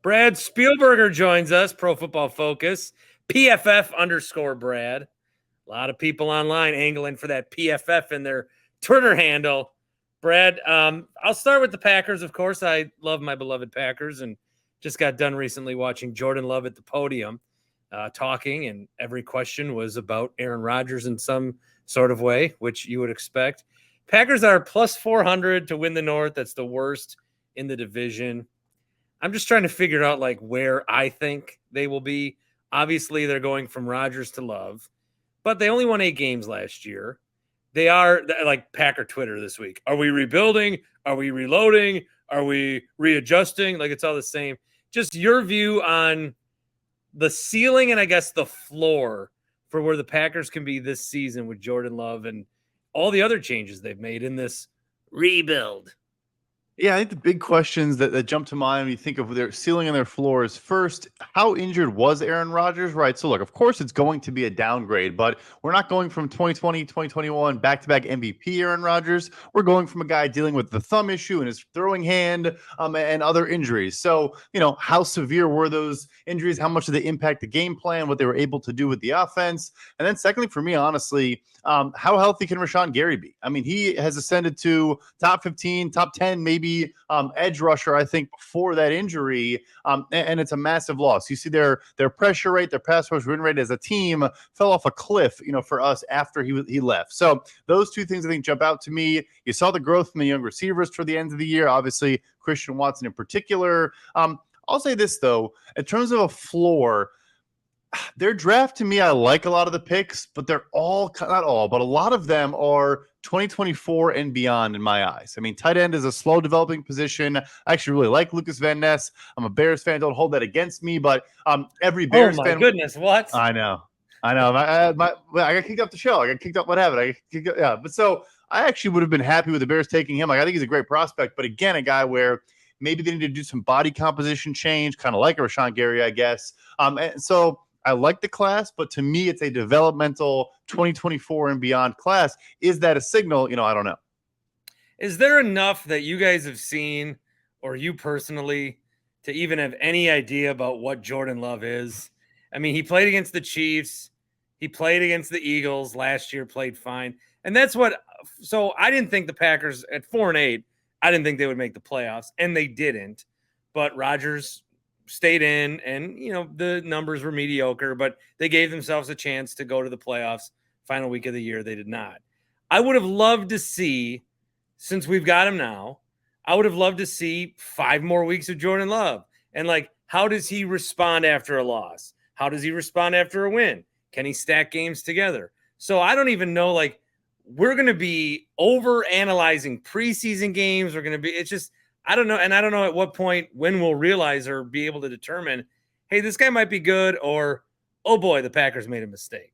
Brad Spielberger joins us, Pro Football Focus, PFF_Brad. A lot of people online angling for that PFF in their Twitter handle. Brad, I'll start with the Packers. Of course, I love my beloved Packers and just got done recently watching Jordan Love at the podium talking, and every question was about Aaron Rodgers in some sort of way, which you would expect. Packers are plus 400 to win the North. That's the worst in the division. I'm just trying to figure out like where I think they will be. Obviously, they're going from Rodgers to Love, but they only won 8 games last year. They are like Packer Twitter this week. Are we rebuilding? Are we reloading? Are we readjusting? Like it's all the same. Just your view on the ceiling and I guess the floor for where the Packers can be this season with Jordan Love and all the other changes they've made in this rebuild. Yeah, I think the big questions that jump to mind when you think of their ceiling and their floor is first, how injured was Aaron Rodgers, right? So look, of course it's going to be a downgrade, but we're not going from 2020, 2021 back-to-back MVP Aaron Rodgers. We're going from a guy dealing with the thumb issue and his throwing hand and other injuries. So, how severe were those injuries? How much did they impact the game plan, what they were able to do with the offense? And then secondly, for me, honestly, how healthy can Rashawn Gary be? I mean, he has ascended to top 15, top 10, maybe edge rusher, I think, before that injury, and it's a massive loss. You see their pressure rate, their pass rush win rate as a team fell off a cliff, for us after he left. So those two things I think jump out to me. You saw the growth from the young receivers for the end of the year, obviously Christian Watson in particular. I'll say this though, in terms of a floor, their draft to me, I like a lot of the picks, but they're all, not all, but a lot of them are 2024 and beyond in my eyes. I mean, tight end is a slow developing position. I actually really like Lucas Van Ness. I'm a Bears fan. Don't hold that against me, but every Bears fan. Oh my goodness, what? I know. I got kicked off the show. I got kicked off. What happened? Yeah. But so I actually would have been happy with the Bears taking him. Like, I think he's a great prospect, but again, a guy where maybe they need to do some body composition change, kind of like a Rashawn Gary, I guess. And so I like the class, but to me, it's a developmental 2024 and beyond class. Is that a signal? I don't know. Is there enough that you guys have seen, or you personally, to even have any idea about what Jordan Love is? I mean, he played against the Chiefs. He played against the Eagles last year, played fine. And that's what – so I didn't think the Packers at 4-8, I didn't think they would make the playoffs, and they didn't. But Rodgers – stayed in, and the numbers were mediocre, but they gave themselves a chance to go to the playoffs. Final week of the year, they did not. I would have loved to see, since we've got him now, I would have loved to see 5 more weeks of Jordan Love. And how does he respond after a loss? How does he respond after a win? Can he stack games together? So I don't even know, we're going to be over analyzing preseason games. We're going to be, it's just, I don't know. And I don't know at what point when we'll realize or be able to determine, hey, this guy might be good, or, oh boy, the Packers made a mistake.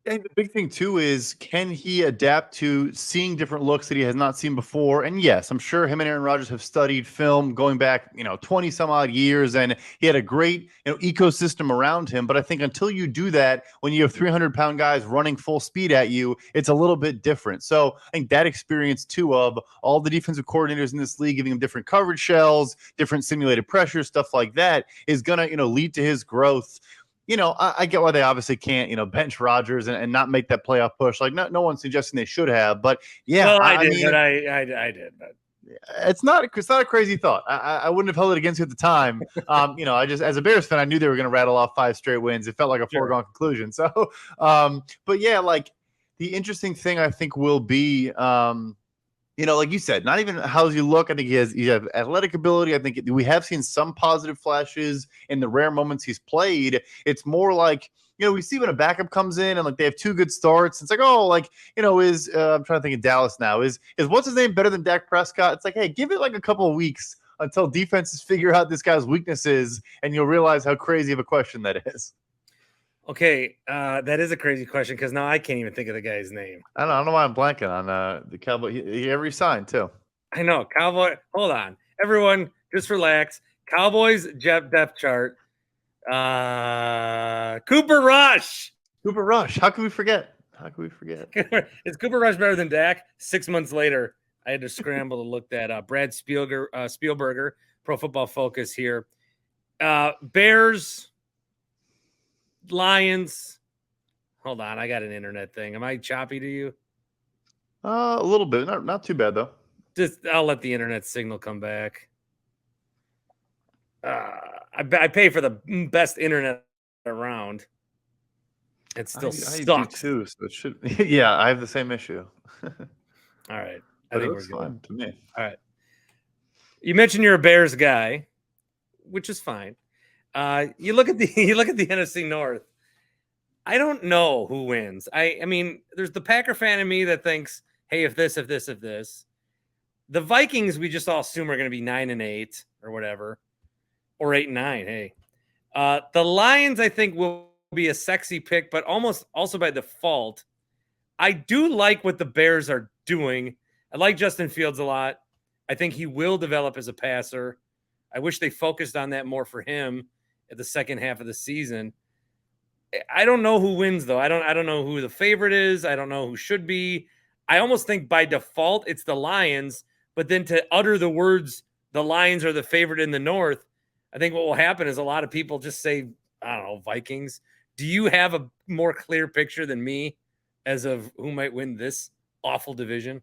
And the big thing too is, can he adapt to seeing different looks that he has not seen before? And yes, I'm sure him and Aaron Rodgers have studied film going back, 20 some odd years, and he had a great, ecosystem around him. But I think until you do that, when you have 300-pound guys running full speed at you, it's a little bit different. So I think that experience too of all the defensive coordinators in this league giving him different coverage shells, different simulated pressure, stuff like that is going to, lead to his growth. I get why they obviously can't, bench Rodgers and not make that playoff push. Like, no one's suggesting they should have, but yeah, well, I did. But it's not a crazy thought. I wouldn't have held it against you at the time. I just, as a Bears fan, I knew they were going to rattle off 5 straight wins. It felt like a foregone conclusion. So, but yeah, the interesting thing I think will be, like you said, not even how you look. I think he has athletic ability. I think we have seen some positive flashes in the rare moments he's played. It's more like, we see when a backup comes in and they have 2 good starts. It's like, I'm trying to think of Dallas now. Is what's his name better than Dak Prescott? It's like, hey, give it a couple of weeks until defenses figure out this guy's weaknesses, and you'll realize how crazy of a question that is. Okay, that is a crazy question because now I can't even think of the guy's name. I don't know why I'm blanking on the Cowboy. He ever signed too. I know. Cowboy. Hold on. Everyone, just relax. Cowboys depth chart. Cooper Rush. Cooper Rush. How can we forget? Is Cooper Rush better than Dak? 6 months later, I had to scramble to look that up. Brad Spielberger, Pro Football Focus here. Bears, Lions. Hold on, I got an internet thing. Am I choppy to you? A little bit, not too bad though. I'll let the internet signal come back. I pay for the best internet around. It still sucks. I do too, so it should. Yeah, I have the same issue. All right, I But think it we're looks good. fine to me. All right. You mentioned you're a Bears guy, which is fine. You look at the NFC North. I don't know who wins. I mean, there's the Packer fan in me that thinks, hey, if this. The Vikings, we just all assume are going to be 9-8 or whatever, or 8-9. Hey, the Lions, I think, will be a sexy pick, but almost also by default. I do like what the Bears are doing. I like Justin Fields a lot. I think he will develop as a passer. I wish they focused on that more for him at the second half of the season. I don't know who wins though. I don't know who the favorite is. I don't know who should be. I almost think by default it's the Lions, but then to utter the words the Lions are the favorite in the North, I think what will happen is a lot of people just say, I don't know, Vikings. Do you have a more clear picture than me as of who might win this awful division?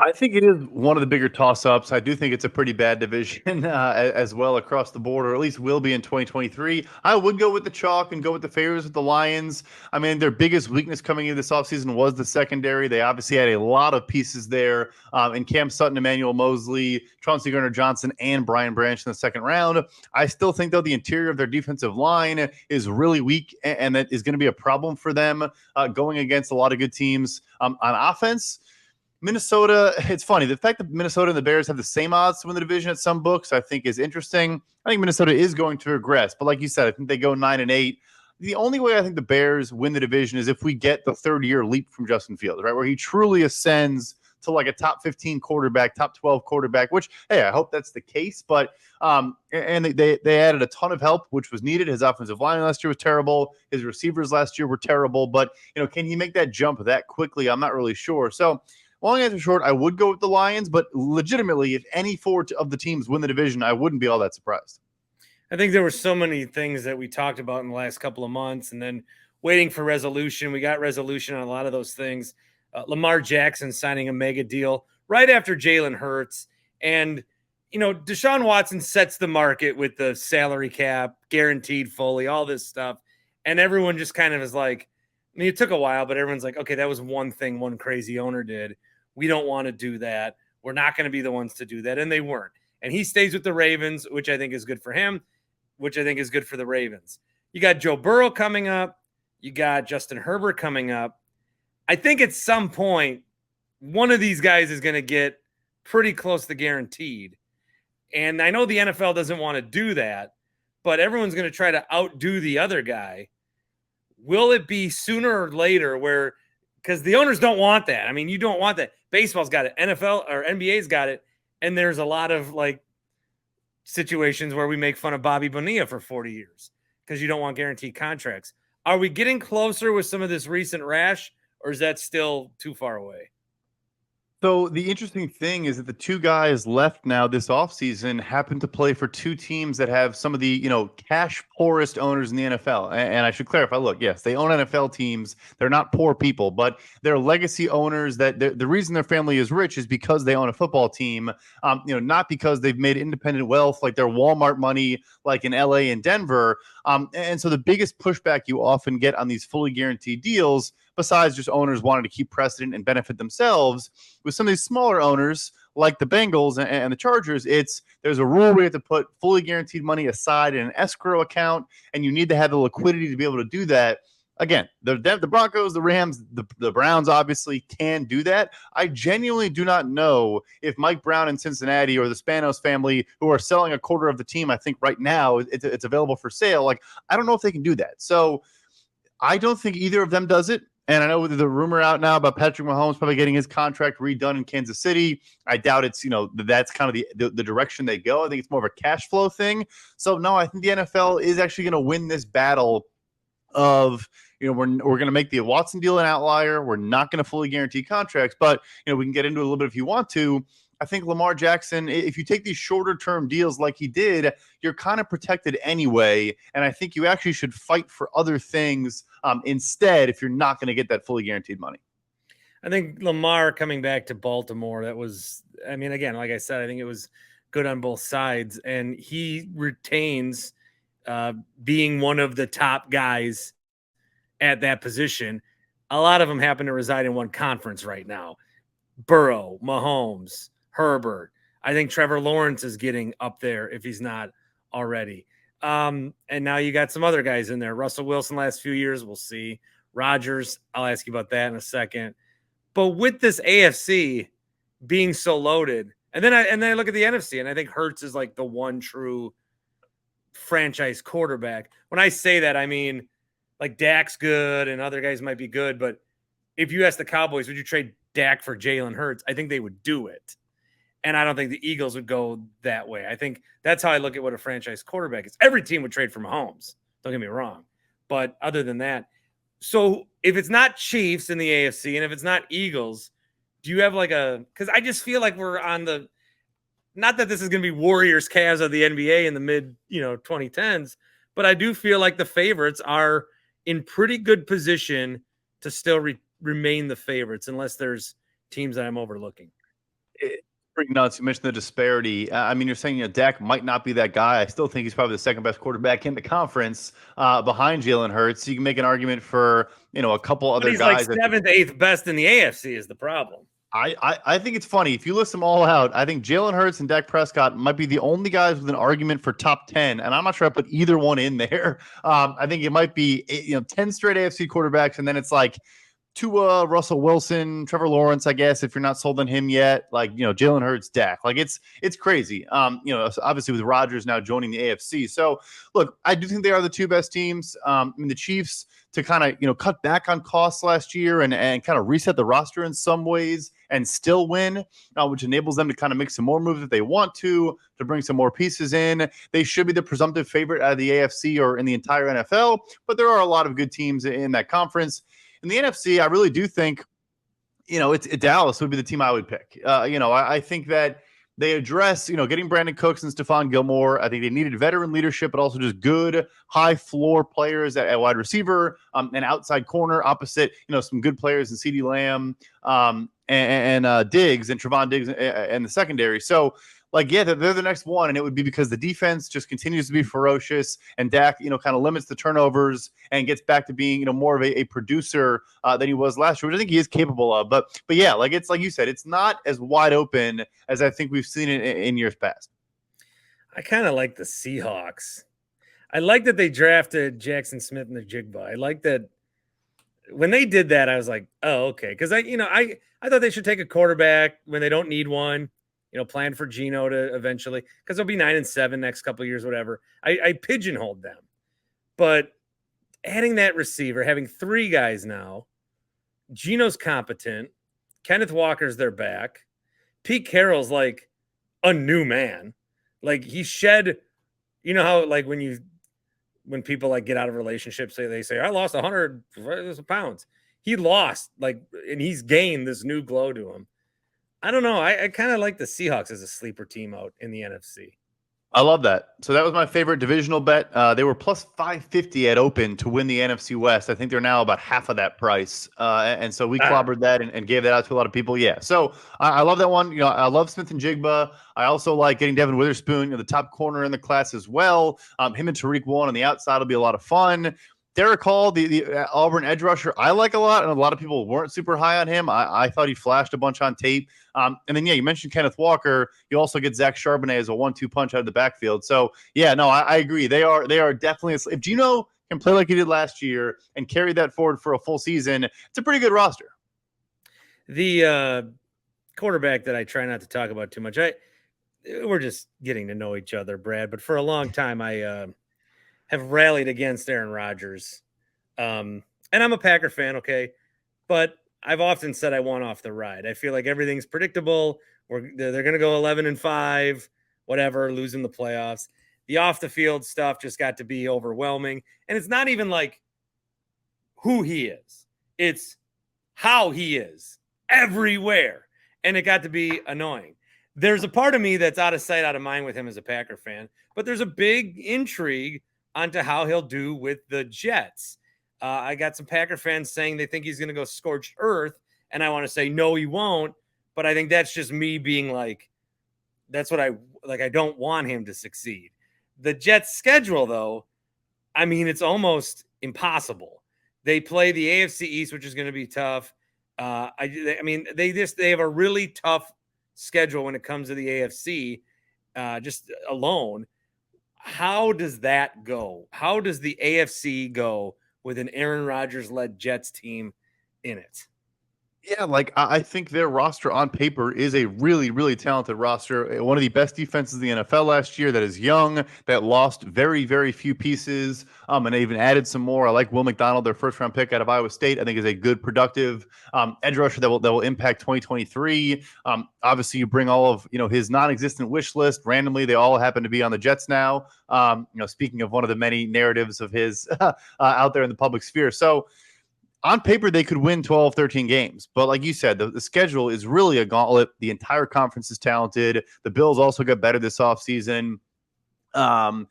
I think it is one of the bigger toss-ups. I do think it's a pretty bad division as well across the board, or at least will be in 2023. I would go with the chalk and go with the favorites with the Lions. I mean, their biggest weakness coming into this offseason was the secondary. They obviously had a lot of pieces there in Cam Sutton, Emmanuel Mosley, Chauncey Gardner-Johnson, and Brian Branch in the second round. I still think, though, the interior of their defensive line is really weak, and that is going to be a problem for them going against a lot of good teams on offense. Minnesota, it's funny. The fact that Minnesota and the Bears have the same odds to win the division at some books, I think, is interesting. I think Minnesota is going to regress. But like you said, I think they go 9-8. The only way I think the Bears win the division is if we get the third-year leap from Justin Fields, right, where he truly ascends to like a top 15 quarterback, top 12 quarterback, which, hey, I hope that's the case. But and they added a ton of help, which was needed. His offensive line last year was terrible. His receivers last year were terrible. But, can he make that jump that quickly? I'm not really sure. So, long answer short, I would go with the Lions, but legitimately, if any four of the teams win the division, I wouldn't be all that surprised. I think there were so many things that we talked about in the last couple of months, and then waiting for resolution. We got resolution on a lot of those things. Lamar Jackson signing a mega deal right after Jalen Hurts. And, Deshaun Watson sets the market with the salary cap, guaranteed fully, all this stuff. And everyone just kind of is like, I mean, it took a while, but everyone's like, okay, that was one thing one crazy owner did. We don't want to do that. We're not going to be the ones to do that. And they weren't. And he stays with the Ravens, which I think is good for him, which I think is good for the Ravens. You got Joe Burrow coming up. You got Justin Herbert coming up. I think at some point, one of these guys is going to get pretty close to guaranteed. And I know the NFL doesn't want to do that, but everyone's going to try to outdo the other guy. Will it be sooner or later where, because the owners don't want that. I mean, you don't want that. Baseball's got it. NFL or NBA's got it. And there's a lot of situations where we make fun of Bobby Bonilla for 40 years because you don't want guaranteed contracts. Are we getting closer with some of this recent rash, or is that still too far away? So the interesting thing is that the two guys left now this offseason happen to play for two teams that have some of the, cash poorest owners in the NFL. And I should clarify, look, yes, they own NFL teams. They're not poor people, but they're legacy owners that the reason their family is rich is because they own a football team, not because they've made independent wealth like their Walmart money like in LA and Denver. And so the biggest pushback you often get on these fully guaranteed deals, besides just owners wanting to keep precedent and benefit themselves, with some of these smaller owners like the Bengals and the Chargers, there's a rule where you have to put fully guaranteed money aside in an escrow account, and you need to have the liquidity to be able to do that. Again, the Broncos, the Rams, the Browns obviously can do that. I genuinely do not know if Mike Brown in Cincinnati or the Spanos family, who are selling a quarter of the team, I think right now it's available for sale. I don't know if they can do that. So I don't think either of them does it. And I know the rumor out now about Patrick Mahomes probably getting his contract redone in Kansas City. I doubt it's, that's kind of the direction they go. I think it's more of a cash flow thing. So, no, I think the NFL is actually going to win this battle of, we're going to make the Watson deal an outlier. We're not going to fully guarantee contracts, but, we can get into it a little bit if you want to. I think Lamar Jackson, if you take these shorter term deals like he did, you're kind of protected anyway. And I think you actually should fight for other things instead if you're not going to get that fully guaranteed money. I think Lamar coming back to Baltimore, again, like I said, I think it was good on both sides. And he retains being one of the top guys at that position. A lot of them happen to reside in one conference right now. Burrow, Mahomes, Herbert. I think Trevor Lawrence is getting up there if he's not already. And now you got some other guys in there. Russell Wilson last few years, we'll see. Rodgers, I'll ask you about that in a second. But with this AFC being so loaded, and then I look at the NFC, and I think Hurts is like the one true franchise quarterback. When I say that, I mean like Dak's good and other guys might be good, but if you ask the Cowboys, would you trade Dak for Jalen Hurts? I think they would do it. And I don't think the Eagles would go that way. I think that's how I look at what a franchise quarterback is. Every team would trade for Mahomes. Don't get me wrong. But other than that, so if it's not Chiefs in the AFC and if it's not Eagles, do you have because I just feel like we're on not that this is going to be Warriors Cavs of the NBA in the mid 2010s, but I do feel like the favorites are in pretty good position to still remain the favorites unless there's teams that I'm overlooking. Pretty nuts. You mentioned the disparity. I mean, you're saying Dak might not be that guy. I still think he's probably the second best quarterback in the conference behind Jalen Hurts. You can make an argument for a couple other guys. He's like seventh, eighth best in the AFC is the problem. I think it's funny. If you list them all out, I think Jalen Hurts and Dak Prescott might be the only guys with an argument for top 10, and I'm not sure I put either one in there. I think it might be 10 straight AFC quarterbacks, and then it's like Tua, Russell Wilson, Trevor Lawrence, I guess, if you're not sold on him yet, Jalen Hurts, Dak. It's crazy. Obviously with Rodgers now joining the AFC. So, look, I do think they are the two best teams. The Chiefs to kind of, cut back on costs last year and kind of reset the roster in some ways and still win, which enables them to kind of make some more moves if they want to bring some more pieces in. They should be the presumptive favorite out of the AFC or in the entire NFL, but there are a lot of good teams in that conference. In the NFC, I really do think, Dallas would be the team I would pick. I think that they address, getting Brandon Cooks and Stephon Gilmore. I think they needed veteran leadership, but also just good high floor players at wide receiver, and outside corner opposite, some good players in CeeDee Lamb and Diggs and Trevon Diggs and the secondary. So, they're the next one, and it would be because the defense just continues to be ferocious, and Dak, kind of limits the turnovers and gets back to being, more of a producer than he was last year, which I think he is capable of. But yeah, it's like you said, it's not as wide open as I think we've seen it in years past. I kind of like the Seahawks. I like that they drafted Jackson Smith and the Jigba. I like that when they did that, I was like, oh, okay. Because I thought they should take a quarterback when they don't need one. Plan for Geno to eventually, because they'll be 9-7 next couple of years, whatever. I pigeonholed them. But adding that receiver, having three guys now, Geno's competent. Kenneth Walker's their back. Pete Carroll's like a new man. He shed, how when people get out of relationships, they say, I lost 100 pounds. He lost, and he's gained this new glow to him. I don't know. I kind of like the Seahawks as a sleeper team out in the NFC. I love that. So that was my favorite divisional bet. They were plus 550 at open to win the NFC West. I think they're now about half of that price. And so we clobbered that and gave that out to a lot of people. Yeah. So I love that one. I love Smith and Jigba. I also like getting Devin Witherspoon, the top corner in the class as well. Him and Tariq Woolen on the outside will be a lot of fun. Derek Hall, the Auburn edge rusher, I like a lot, and a lot of people weren't super high on him. I thought he flashed a bunch on tape. And then, you mentioned Kenneth Walker. You also get Zach Charbonnet as a 1-2 punch out of the backfield. So, yeah, no, I agree. They are definitely – if Geno can play like he did last year and carry that forward for a full season, it's a pretty good roster. The quarterback that I try not to talk about too much, we're just getting to know each other, Brad. But for a long time, I have rallied against Aaron Rodgers. And I'm a Packer fan, okay? But I've often said I want off the ride. I feel like everything's predictable. They're going to go 11-5, whatever, losing the playoffs. The off-the-field stuff just got to be overwhelming. And it's not even like who he is. It's how he is everywhere. And it got to be annoying. there's a part of me that's out of sight, out of mind with him as a Packer fan, but there's a big intrigue onto how he'll do with the Jets. I got some Packer fans saying they think he's going to go scorched earth, and I want to say, no, he won't. But I think that's just me being like, that's what I like. I don't want him to succeed. The Jets schedule, though, I mean, it's almost impossible. They play the AFC East, which is going to be tough. I mean, they have a really tough schedule when it comes to the AFC, just alone. How does that go? How does the AFC go with an Aaron Rodgers-led Jets team in it? Yeah, like I think their roster on paper is a really, really talented roster. One of the best defenses in the NFL last year that is young, that lost very, very few pieces, and they even added some more. I like Will McDonald, their first round pick out of Iowa State. I think is a good, productive edge rusher that will impact 2023. Obviously, you bring all of his non-existent wish list randomly. They all happen to be on the Jets now. Speaking of one of the many narratives of his out there in the public sphere, so. On paper, they could win 12, 13 games. But like you said, the schedule is really a gauntlet. The entire conference is talented. The Bills also got better this offseason. The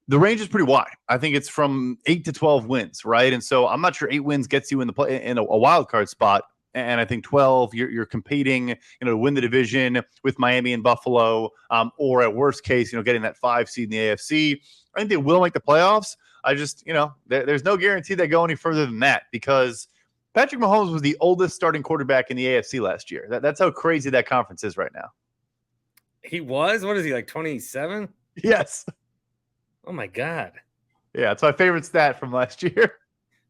range is pretty wide. I think it's from 8 to 12 wins, right? And so I'm not sure 8 wins gets you in a wild card spot. And I think 12, you're competing, to win the division with Miami and Buffalo, or at worst case, getting that 5 seed in the AFC. I think they will make the playoffs. I just, there's no guarantee they go any further than that because Patrick Mahomes was the oldest starting quarterback in the AFC last year. That's how crazy that conference is right now. He was? What is he, like 27? Yes. Oh, my God. Yeah, it's my favorite stat from last year.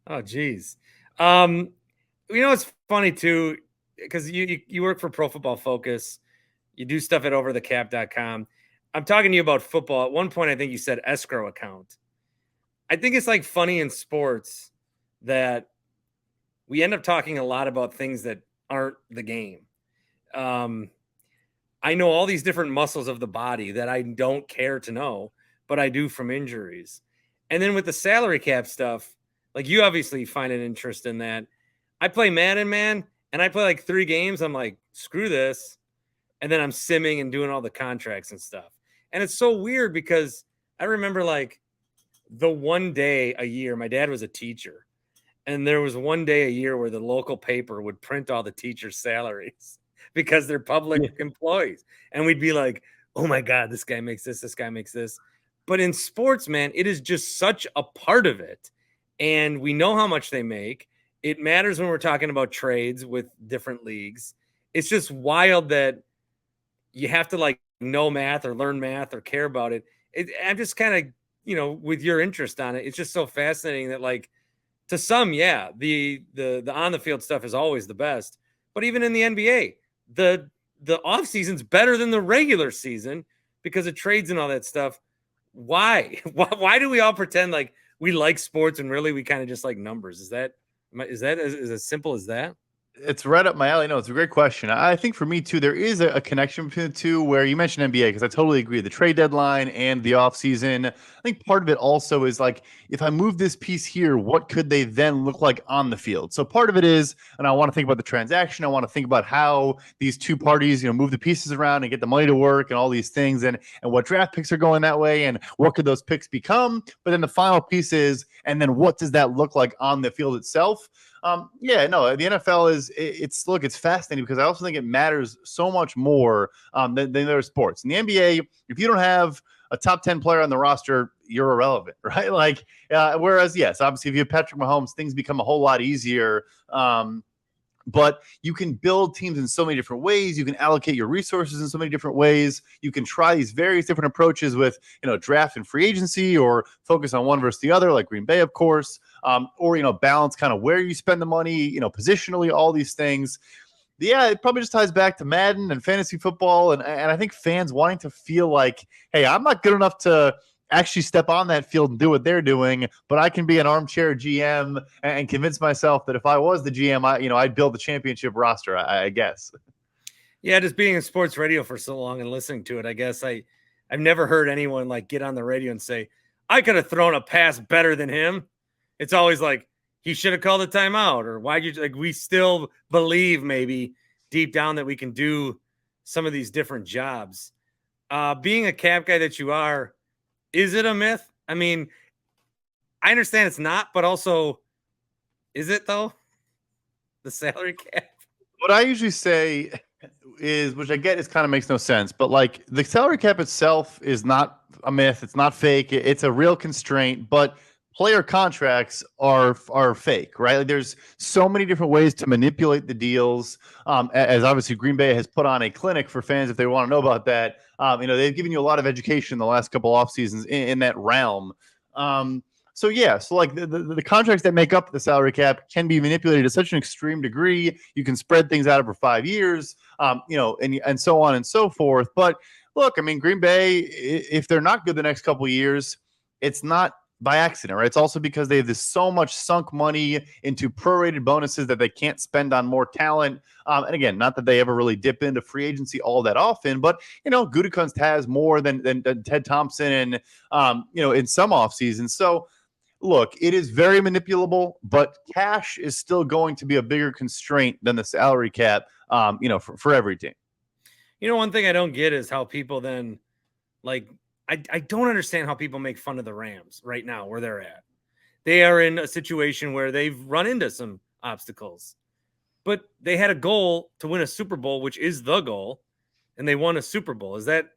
Oh, geez. It's funny, too, because you work for Pro Football Focus. You do stuff at overthecap.com. I'm talking to you about football. At one point, I think you said escrow account. I think it's like funny in sports that we end up talking a lot about things that aren't the game. I know all these different muscles of the body that I don't care to know, but I do from injuries. And then with the salary cap stuff, like you obviously find an interest in that. I play Madden, man, and I play like 3 games. I'm like, screw this. And then I'm simming and doing all the contracts and stuff. And it's so weird because I remember like the one day a year, my dad was a teacher, and there was one day a year where the local paper would print all the teachers' salaries because they're public employees. And we'd be like, oh my God, this guy makes this guy makes this. But in sports, man, it is just such a part of it. And we know how much they make. It matters when we're talking about trades with different leagues. It's just wild that you have to like know math or learn math or care about it. I'm just kind of, with your interest on it, it's just so fascinating that like to some, yeah, the on the field stuff is always the best. But even in the NBA, the off season's better than the regular season because of trades and all that stuff. Why? Why do we all pretend like we like sports and really we kind of just like numbers? Is that as simple as that? It's right up my alley. No, it's a great question. I think for me, too, there is a connection between the two where you mentioned NBA, because I totally agree. The trade deadline and the offseason. I think part of it also is like, if I move this piece here, what could they then look like on the field? So part of it is, and I want to think about the transaction. I want to think about how these two parties, move the pieces around and get the money to work and all these things and what draft picks are going that way and what could those picks become. But then the final piece is, and then what does that look like on the field itself? The NFL it's fascinating because I also think it matters so much more than other sports. In the NBA, if you don't have a top 10 player on the roster, you're irrelevant, right? Like, whereas, yes, obviously if you have Patrick Mahomes, things become a whole lot easier. But you can build teams in so many different ways. You can allocate your resources in so many different ways. You can try these various different approaches with, draft and free agency, or focus on one versus the other, like Green Bay, of course, or balance kind of where you spend the money, positionally, all these things. Yeah, it probably just ties back to Madden and fantasy football, and I think fans wanting to feel like, hey, I'm not good enough to actually step on that field and do what they're doing, but I can be an armchair GM and convince myself that if I was the GM, I'd build the championship roster, I guess. Yeah, just being in sports radio for so long and listening to it, I guess I've never heard anyone like get on the radio and say, I could have thrown a pass better than him. It's always like, he should have called a timeout, or why'd you, like, we still believe maybe deep down that we can do some of these different jobs. Being a cap guy that you are, is it a myth? I mean, I understand it's not, but also, is it though? The salary cap? What I usually say is, which I get is kind of makes no sense, but like the salary cap itself is not a myth. It's not fake. It's a real constraint, but player contracts are fake, right? Like there's so many different ways to manipulate the deals. As obviously Green Bay has put on a clinic for fans if they want to know about that. They've given you a lot of education the last couple off seasons in that realm. So like the contracts that make up the salary cap can be manipulated to such an extreme degree. You can spread things out over 5 years, and so on and so forth. But look, I mean, Green Bay, if they're not good the next couple of years, it's not by accident, right? It's also because they have this so much sunk money into prorated bonuses that they can't spend on more talent. And again, not that they ever really dip into free agency all that often, but Gutekunst has more than Ted Thompson and in some off seasons. So look, it is very manipulable, but cash is still going to be a bigger constraint than the salary cap, for every team. One thing I don't get is how people then, like, I don't understand how people make fun of the Rams right now where they're at. They are in a situation where they've run into some obstacles, but they had a goal to win a Super Bowl, which is the goal, and they won a Super Bowl. Is that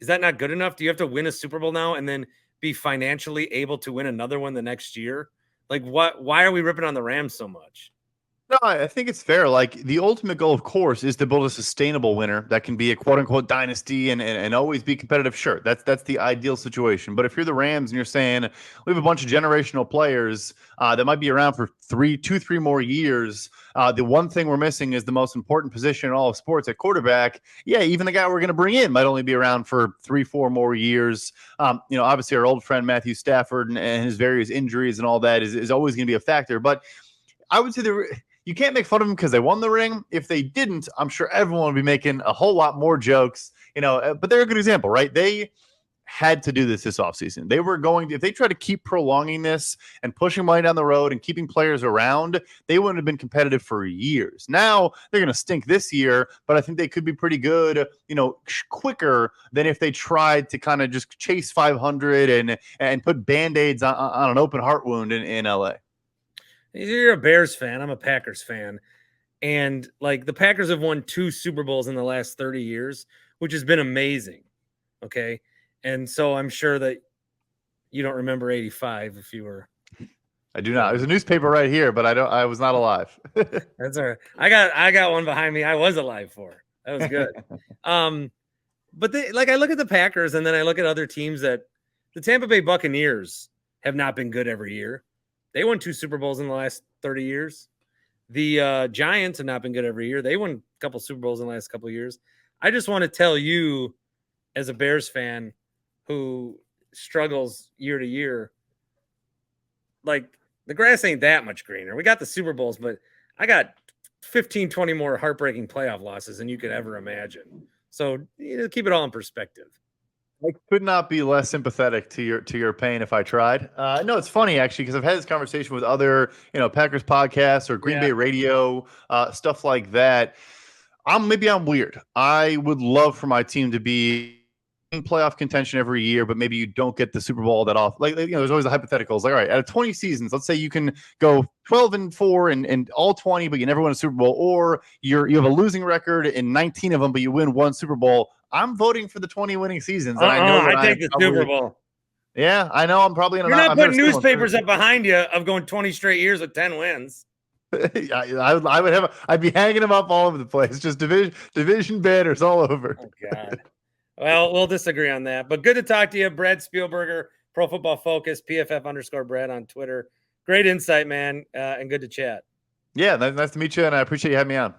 not good enough? Do you have to win a Super Bowl now and then be financially able to win another one the next year? Like, why are we ripping on the Rams so much? No, I think it's fair. Like the ultimate goal, of course, is to build a sustainable winner that can be a quote unquote dynasty and always be competitive. Sure, that's the ideal situation. But if you're the Rams and you're saying we have a bunch of generational players that might be around for 3 more years, the one thing we're missing is the most important position in all of sports at quarterback. Yeah, even the guy we're going to bring in might only be around for 3-4 more years. Obviously our old friend Matthew Stafford and his various injuries and all that is always going to be a factor. But I would say you can't make fun of them because they won the ring. If they didn't, I'm sure everyone would be making a whole lot more jokes, but they're a good example, right? They had to do this offseason. They were going to, if they try to keep prolonging this and pushing money down the road and keeping players around, they wouldn't have been competitive for years. Now they're going to stink this year, but I think they could be pretty good, quicker than if they tried to kind of just chase 500 and put Band-Aids on an open heart wound in LA. You're a Bears fan. I'm a Packers fan. And like the Packers have won 2 Super Bowls in the last 30 years, which has been amazing. Okay. And so I'm sure that you don't remember 85 if you were. I do not. There's a newspaper right here, but I was not alive. That's all right. I got one behind me. I was alive for. That was good. But I look at the Packers and then I look at other teams that the Tampa Bay Buccaneers have not been good every year. They won 2 Super Bowls in the last 30 years. The Giants have not been good every year. They won a couple Super Bowls in the last couple of years. I just want to tell you, as a Bears fan who struggles year to year, like the grass ain't that much greener. We got the Super Bowls, but I got 15, 20 more heartbreaking playoff losses than you could ever imagine. So keep it all in perspective. I could not be less sympathetic to your pain if I tried. No, it's funny actually because I've had this conversation with other Packers podcasts or Green Bay radio stuff like that. I'm weird. I would love for my team to be in playoff contention every year, but maybe you don't get the Super Bowl that often. There's always the hypotheticals. Like, all right, out of 20 seasons, let's say you can go 12-4 and all 20, but you never win a Super Bowl, or you have a losing record in 19 of them, but you win 1 Super Bowl. I'm voting for the 20 winning seasons. And I know I take the Super Bowl. Yeah, I know. I'm probably You're not putting newspapers up behind you of going 20 straight years with 10 wins. I'd be hanging them up all over the place. Just division banners all over. Oh God. Well, we'll disagree on that. But good to talk to you, Brad Spielberger, Pro Football Focus, PFF_Brad on Twitter. Great insight, man, and good to chat. Yeah, nice to meet you, and I appreciate you having me on.